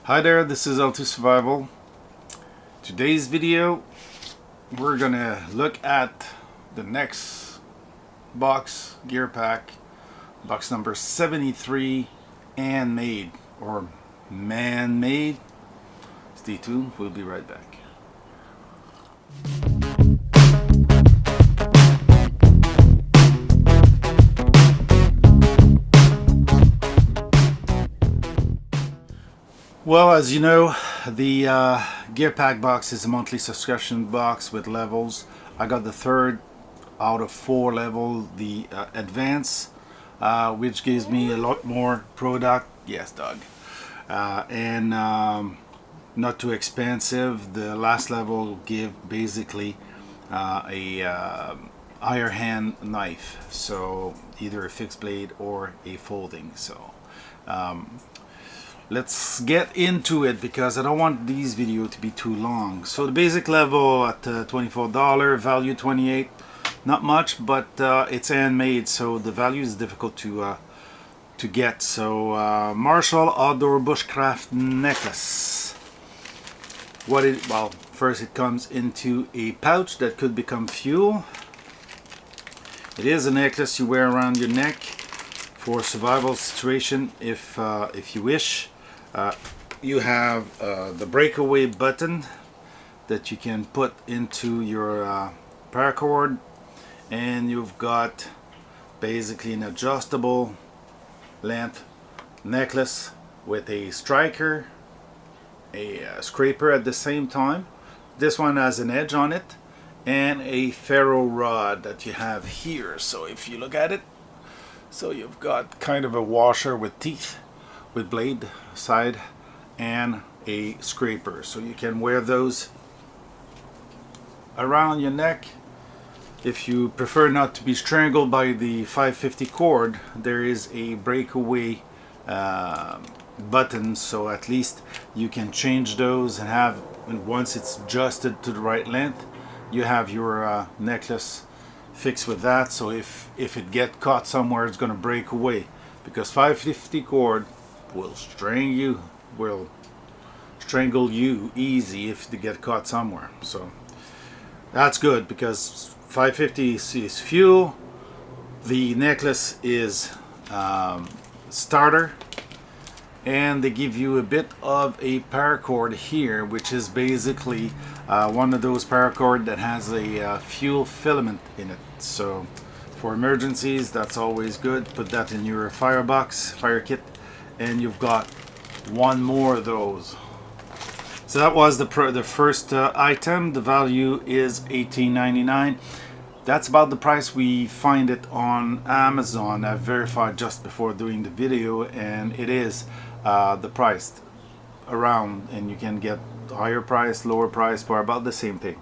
Hi there, this is L2 Survival. Today's video, we're gonna look at the next box, GearPack, box number 73, handmade or man-made. Stay tuned, we'll be right back. Well, as you know, the GearPack box is a monthly subscription box with levels. I got the third out of 4 level, the advance, which gives me a lot more product. Yes, Doug. And not too expensive. The last level give basically a higher hand knife, so either a fixed blade or a folding. So let's get into it because I don't want these videos to be too long. So the basic level at $24, value $28. Not much, but it's handmade, so the value is difficult to get. So Marshall Outdoor Bushcraft Necklace. Well, first it comes into a pouch that could become fuel. It is a necklace you wear around your neck for survival situation if you wish. You have the breakaway button that you can put into your paracord, and you've got basically an adjustable length necklace with a striker, a scraper at the same time. This one has an edge on it and a ferro rod that you have here. So if you look at it, so you've got kind of a washer with teeth, with blade side, and a scraper, so you can wear those around your neck. If you prefer not to be strangled by the 550 cord, there is a breakaway button, so at least you can change those and have, and once it's adjusted to the right length, you have your necklace fixed with that. So if it get caught somewhere, it's going to break away, because 550 cord will strangle you easy if they get caught somewhere. So that's good, because 550 is fuel, the necklace is starter, and they give you a bit of a paracord here, which is basically one of those paracord that has a fuel filament in it. So for emergencies, that's always good. Put that in your fire kit, and you've got one more of those. So that was the first item. The value is $18.99. That's about the price we find it on Amazon. I verified just before doing the video, and it is the price around, and you can get higher price, lower price for about the same thing.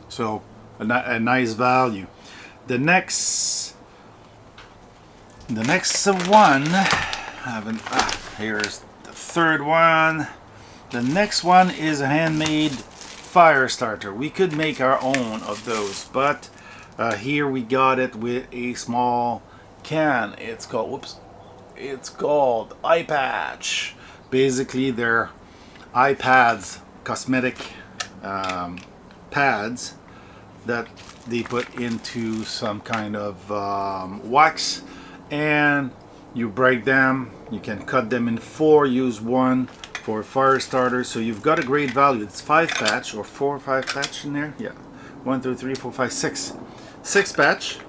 So a nice value. The next one, here's the third one. The next one is a handmade fire starter. We could make our own of those, but here we got it with a small can. It's called eye patch. Basically they're eye pads, cosmetic pads that they put into some kind of wax, and you break them. You can cut them in 4, use 1 for a fire starter. So you've got a great value. It's 5 patch or 4 or 5 patch in there. Yeah, 1 2 3 4 5 6 patch.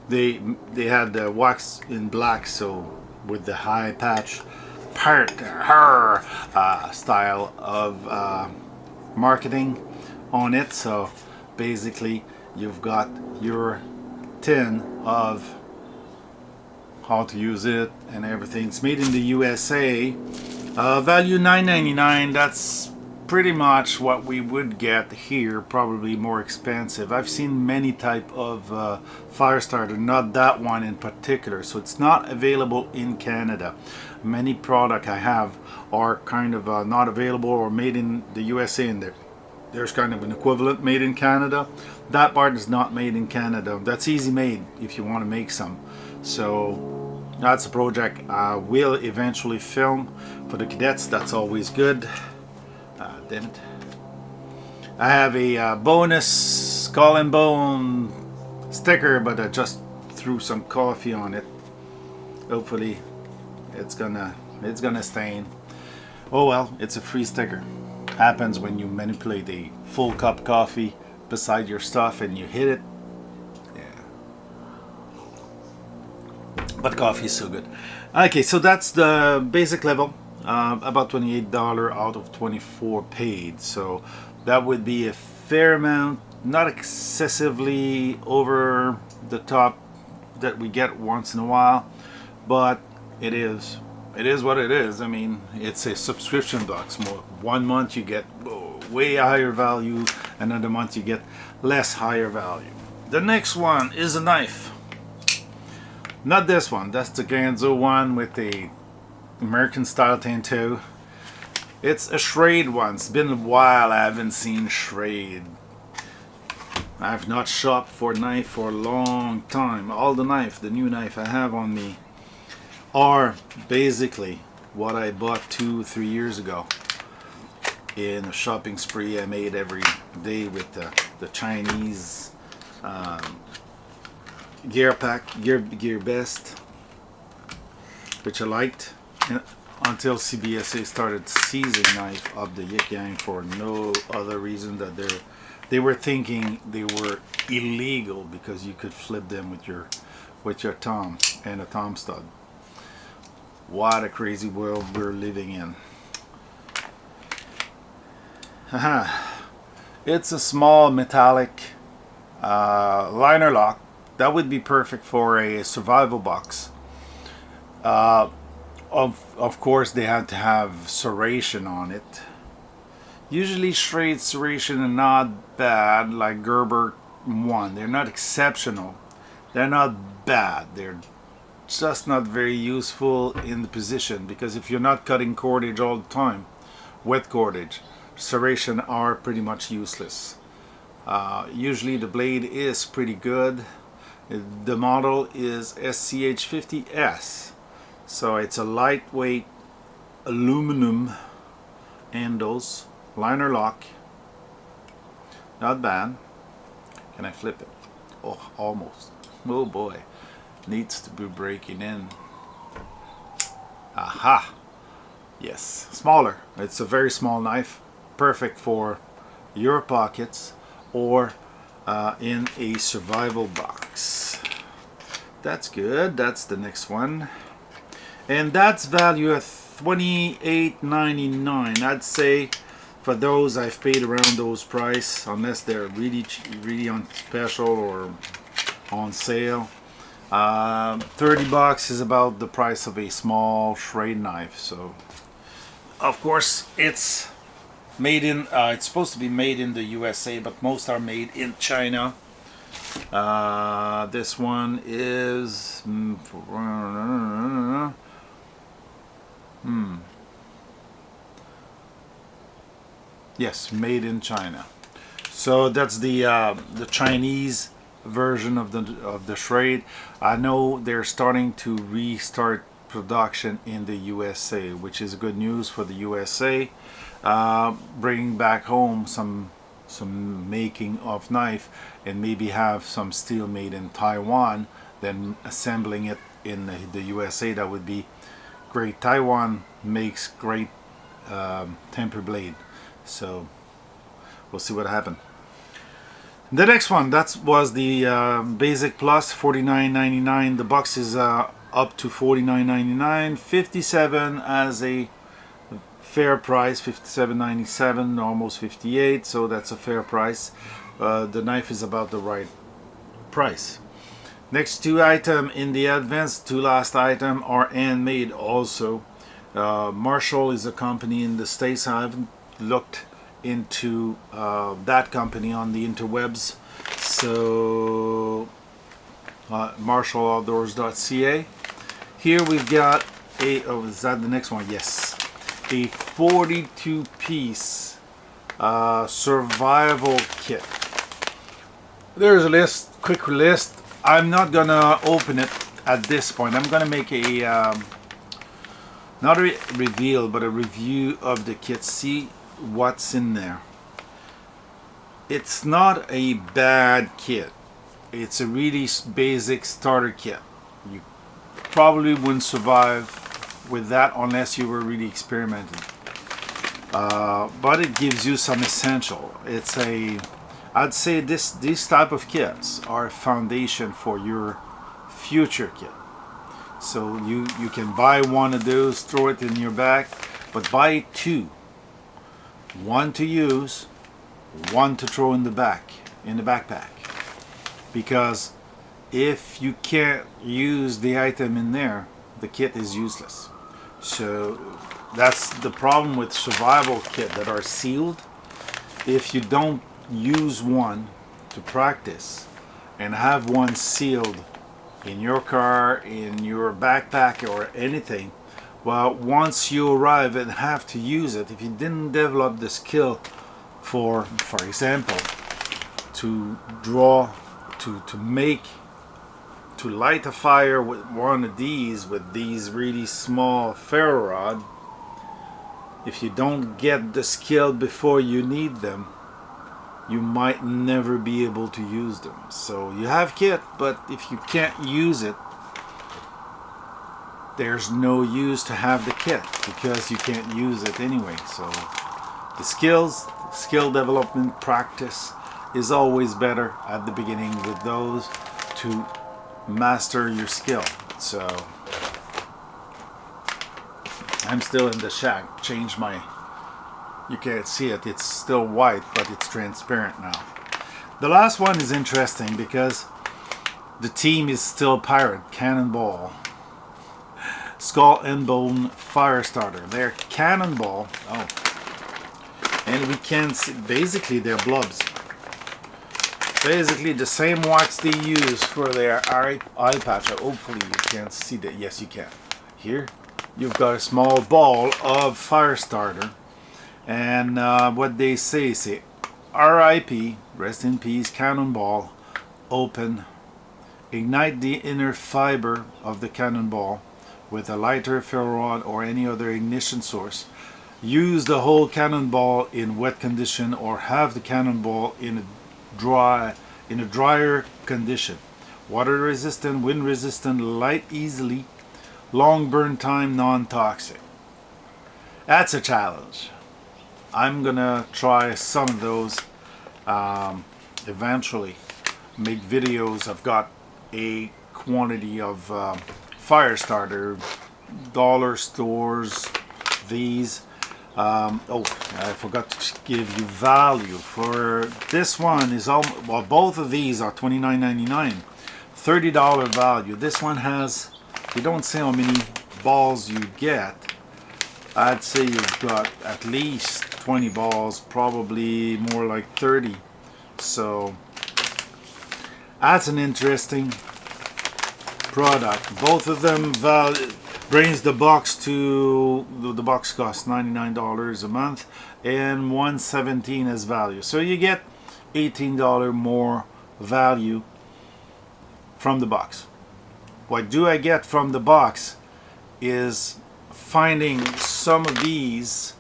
They had the wax in black, so with the high patch style of marketing on it. So basically you've got your tin of how to use it and everything. It's made in the USA. Value $9.99. That's pretty much what we would get here, probably more expensive. I've seen many type of fire starter, not that one in particular, so it's not available in Canada. Many product I have are kind of not available or made in the USA, and there's kind of an equivalent made in Canada. That part is not made in Canada. That's easy made if you want to make some. So That's a project I will eventually film for the cadets. That's always good. Damn it. I have a bonus skull and bone sticker, but I just threw some coffee on it. Hopefully it's gonna stain. Oh well, it's a free sticker. Happens when you manipulate a full cup coffee beside your stuff and you hit it. Yeah. But coffee is so good. Okay, so that's the basic level. About $28 out of 24 paid. So that would be a fair amount, not excessively over the top that we get once in a while, but it is what it is. I mean, it's a subscription box. One month you get way higher value, another month you get less higher value. The next one is a knife. Not this one, that's the Ganzo one with the American style tanto. It's a Schrade one. It's been a while I haven't seen Schrade. I've not shopped for a knife for a long time. All the new knife I have on me are basically what I bought 2-3 years ago in a shopping spree I made every day with the Chinese GearPack, Gear Best, which I liked, until CBSA started seizing knife of the Yik Yang for no other reason that they were thinking they were illegal because you could flip them with your thumb and a thumb stud. What a crazy world we're living in. It's a small metallic liner lock that would be perfect for a survival box. Of course they had to have serration on it. Usually Schrade serration are not bad, like Gerber 1. They're not exceptional. They're not bad. They're just not very useful in the position, because if you're not cutting cordage all the time, wet cordage, serration are pretty much useless. Usually the blade is pretty good. The model is SCH50S, so it's a lightweight aluminum handles, liner lock, not bad. Can I flip it? Oh, almost. Oh boy, needs to be breaking in. Aha, yes, smaller. It's a very small knife, perfect for your pockets or in a survival box. That's good. That's the next one, and that's value at $28.99. I'd say for those I've paid around those price, unless they're really on special or on sale. 30 bucks is about the price of a small Schrade knife. So of course it's made in it's supposed to be made in the USA, but most are made in China. This one is yes, made in China. So that's the Chinese version of the Schrade. I know they're starting to restart production in the USA, which is good news for the USA. Bringing back home some making of knife, and maybe have some steel made in Taiwan, then assembling it in the USA. That would be great. Taiwan makes great temper blade, so we'll see what happens. The next one, that was the Basic Plus, $49.99. The box is up to $49.99. 57 as a fair price, $57.97, almost $58, so that's a fair price. The knife is about the right price. Next two item in the advanced, two last item are handmade also. Marshall is a company in the States. I haven't looked into that company on the interwebs, so marshalloutdoors.ca. Here we've got a, oh, is that the next one? Yes, a 42 piece survival kit. There's a list, quick list. I'm not gonna open it. at this point I'm gonna make a not a reveal but a review of the kit, see what's in there. It's not a bad kit. It's a really basic starter kit. You probably wouldn't survive with that unless you were really experimenting. But it gives you some essential. It's a, I'd say these type of kits are a foundation for your future kit. So you can buy one of those, throw it in your bag, but buy two. One to use, one to throw in the backpack. Because if you can't use the item in there, the kit is useless. So that's the problem with survival kit that are sealed. If you don't use one to practice and have one sealed in your car, in your backpack or anything, well, once you arrive and have to use it, if you didn't develop the skill for example, to draw, to light a fire with one of these, with these really small ferro rod, if you don't get the skill before you need them, you might never be able to use them. So you have kit, but if you can't use it, there's no use to have the kit because you can't use it anyway. So the skill development practice is always better at the beginning with those to master your skill. So I'm still in the shack. Change my, you can't see it, it's still white but it's transparent now. The last one is interesting because the team is still pirate. Cannonball, Skull and Bone fire starter. They're Cannonball. Oh, and we can see basically they're blobs. Basically the same wax they use for their eye patch. Hopefully you can't see that. Yes, you can. Here you've got a small ball of fire starter, and what they say R.I.P. rest in peace, Cannonball. Open, ignite the inner fiber of the cannonball with a lighter, ferro rod, or any other ignition source. Use the whole cannonball in wet condition, or have the cannonball in a drier condition. Water resistant, wind resistant, light easily, long burn time, non-toxic. That's a challenge. I'm gonna try some of those eventually. Make videos. I've got a quantity of fire starter, dollar stores, these. Oh, I forgot to give you value for this one. Is almost, well, both of these are $29.99, $30 value. This one has, you don't say how many balls you get. I'd say you've got at least 20 balls, probably more like 30. So that's an interesting product. Both of them brings the box to, the box costs $99 a month and $117 as value. So you get $18 more value from the box. What do I get from the box is finding some of these,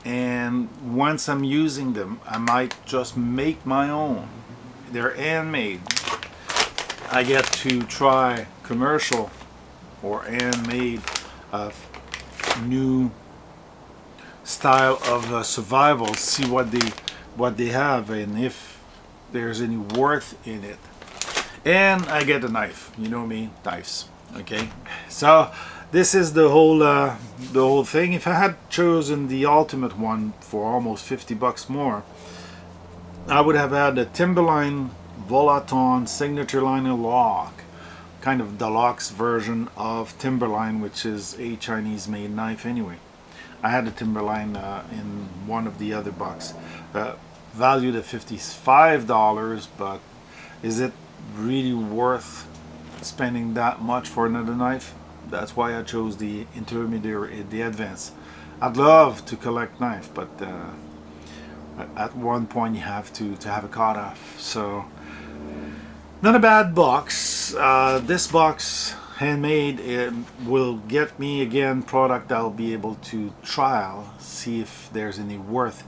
and once I'm using them I might just make my own. They're handmade. I get to try commercial or handmade new style of survival, see what they have and if there's any worth in it. And I get a knife, you know me, knives. Okay, so this is the whole thing. If I had chosen the ultimate one for almost 50 bucks more, I would have had a Timberline Volaton signature liner lock, kind of deluxe version of Timberline, which is a Chinese made knife anyway. I had a Timberline in one of the other box, valued at $55, but is it really worth spending that much for another knife? That's why I chose the intermediate, the advanced. I'd love to collect knife, but at one point you have to have a cutoff. So Not a bad box. This box, handmade, it will get me again product I'll be able to trial, see if there's any worth.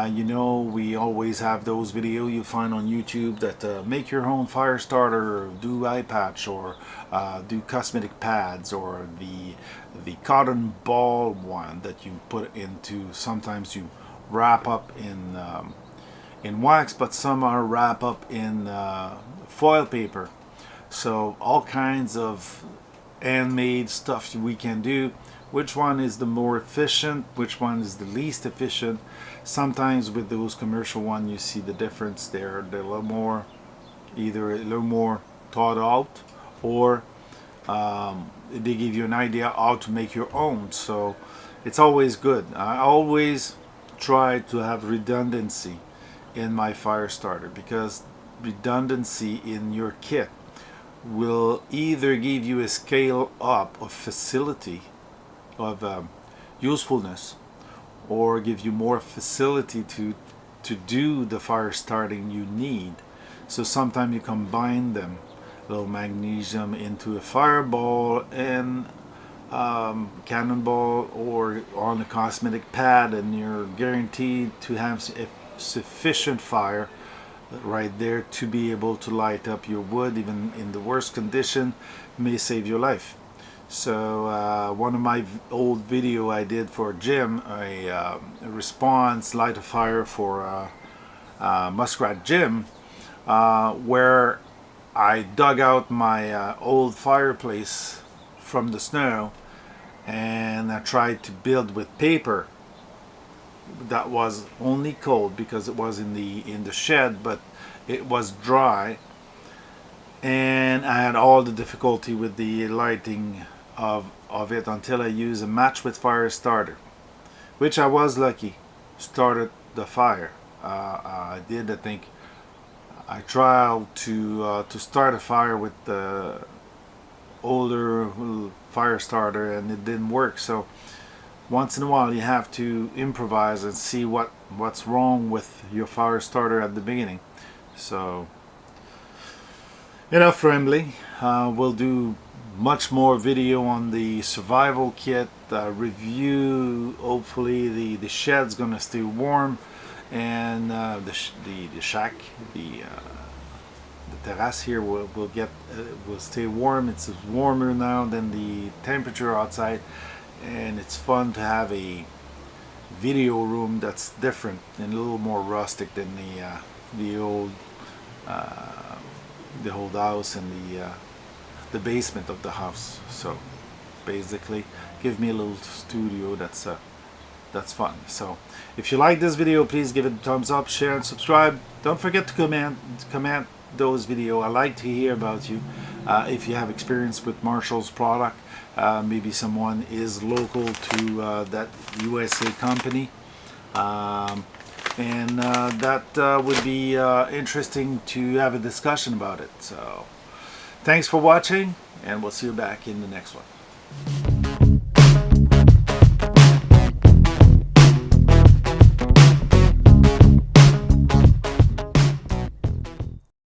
You know, we always have those videos you find on YouTube that make your own fire starter, or do eye patch, or do cosmetic pads, or the cotton ball one that you put into, sometimes you wrap up in wax, but some are wrap up in foil paper. So all kinds of handmade stuff we can do. Which one is the more efficient, which one is the least efficient? Sometimes with those commercial one you see the difference. They're a little more, either a little more thought out, or they give you an idea how to make your own. So it's always good. I always try to have redundancy in my fire starter, because redundancy in your kit will either give you a scale up of facility of usefulness, or give you more facility to do the fire starting you need. So sometimes you combine them, a little magnesium into a fireball and cannonball, or on a cosmetic pad, and you're guaranteed to have sufficient fire right there to be able to light up your wood. Even in the worst condition, may save your life. So one of my old video I did for Jim, a response light a fire for Muskrat Jim, where I dug out my old fireplace from the snow, and I tried to build with paper that was only cold because it was in the shed, but it was dry, and I had all the difficulty with the lighting of it until I used a match with fire starter, which I was lucky started the fire. I think I tried to start a fire with the older fire starter, and it didn't work. So once in a while you have to improvise and see what's wrong with your fire starter at the beginning. So, enough rambling. We'll do much more video on the survival kit review. Hopefully the shed's gonna stay warm, and the shack, the terrace here will stay warm. It's warmer now than the temperature outside, and it's fun to have a video room that's different and a little more rustic than the old house and the basement of the house. So basically give me a little studio that's fun. So if you like this video, please give it a thumbs up, share and subscribe. Don't forget to comment those videos. I like to hear about you. If you have experience with Marshall's product, maybe someone is local to that USA company, and that would be interesting to have a discussion about it. So thanks for watching, and we'll see you back in the next one.